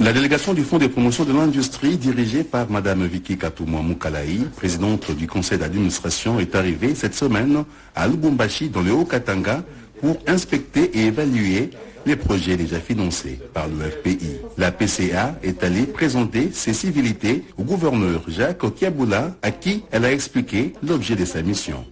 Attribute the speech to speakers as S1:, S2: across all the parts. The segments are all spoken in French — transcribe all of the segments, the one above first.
S1: La délégation du Fonds de promotion de l'industrie, dirigée par Mme Vicky Katumwa Mukalayi, présidente du conseil d'administration, est arrivée cette semaine à Lubumbashi, dans le Haut-Katanga, pour inspecter et évaluer les projets déjà financés par le FPI. La PCA est allée présenter ses civilités au gouverneur Jacques Kiaboula, à qui elle a expliqué l'objet de sa mission.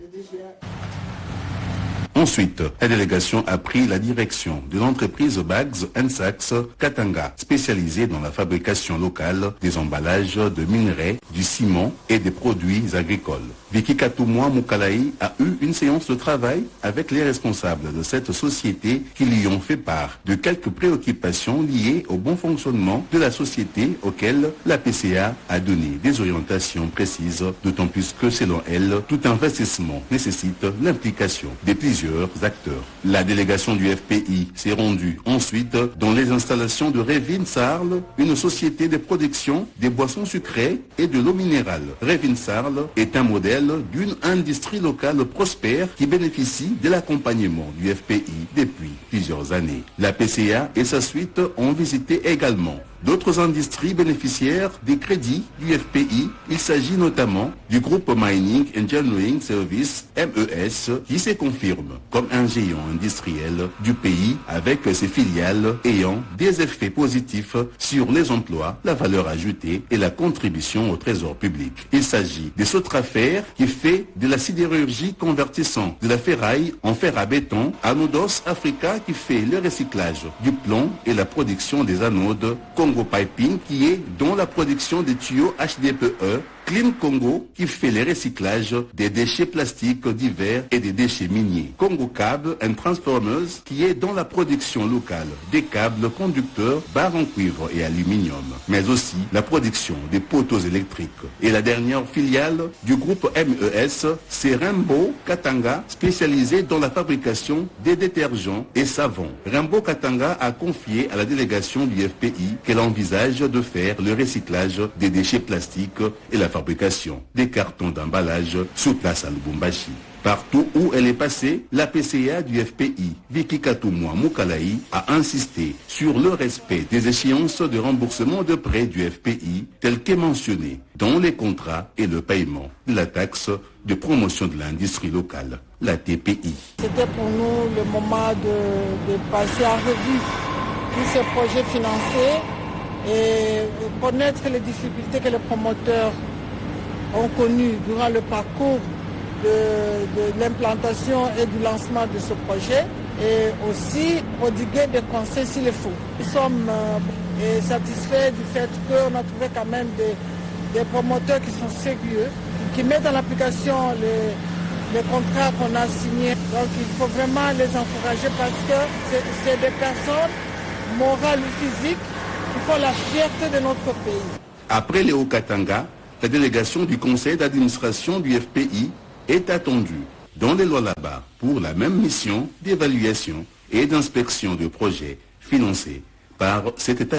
S1: Ensuite, la délégation a pris la direction de l'entreprise Bags & Sachs Katanga, spécialisée dans la fabrication locale des emballages de minerais, du ciment et des produits agricoles. Vicky Katumwa Mukalayi a eu une séance de travail avec les responsables de cette société qui lui ont fait part de quelques préoccupations liées au bon fonctionnement de la société auquel la PCA a donné des orientations précises, d'autant plus que selon elle, tout investissement nécessite l'implication de plusieurs acteurs. La délégation du FPI s'est rendue ensuite dans les installations de Revin Sarl, une société de production des boissons sucrées et de l'eau minérale. Revin Sarl est un modèle d'une industrie locale prospère qui bénéficie de l'accompagnement du FPI depuis plusieurs années. La PCA et sa suite ont visité également d'autres industries bénéficiaires des crédits du FPI. Il s'agit notamment du groupe Mining Engineering Service, MES, qui se confirme comme un géant industriel du pays avec ses filiales ayant des effets positifs sur les emplois, la valeur ajoutée et la contribution au trésor public. Il s'agit de Sotrafer qui fait de la sidérurgie convertissant de la ferraille en fer à béton, Anodos Africa qui fait le recyclage du plomb et la production des anodes, Congo Piping qui est dans la production des tuyaux HDPE, Clean Congo qui fait le recyclage des déchets plastiques divers et des déchets miniers. Congo Cable and Transformers qui est dans la production locale des câbles conducteurs, barres en cuivre et aluminium, mais aussi la production des poteaux électriques. Et la dernière filiale du groupe MES, c'est Rainbow Katanga, spécialisé dans la fabrication des détergents et savons. Rainbow Katanga a confié à la délégation du FPI qu'elle envisage de faire le recyclage des déchets plastiques et la fabrication des cartons d'emballage sur place à Lubumbashi. Partout où elle est passée, la PCA du FPI, Vicky Katumwa Mukalayi, a insisté sur le respect des échéances de remboursement de prêts du FPI, tel qu'est mentionné dans les contrats et le paiement de la taxe de promotion de l'industrie locale, la TPI.
S2: C'était pour nous le moment de passer en revue tous ces projets financés et connaître les difficultés que les promoteurs ont connues durant le parcours de l'implantation et du lancement de ce projet et aussi prodiguer des conseils s'il le faut. Nous sommes satisfaits du fait qu'on a trouvé quand même des promoteurs qui sont sérieux, qui mettent en application les contrats qu'on a signés. Donc il faut vraiment les encourager parce que c'est des personnes morales ou physiques qui font la fierté de notre pays.
S1: Après le Haut-Katanga, la délégation du conseil d'administration du FPI est attendue dans les Lualaba pour la même mission d'évaluation et d'inspection de projets financés par cet État.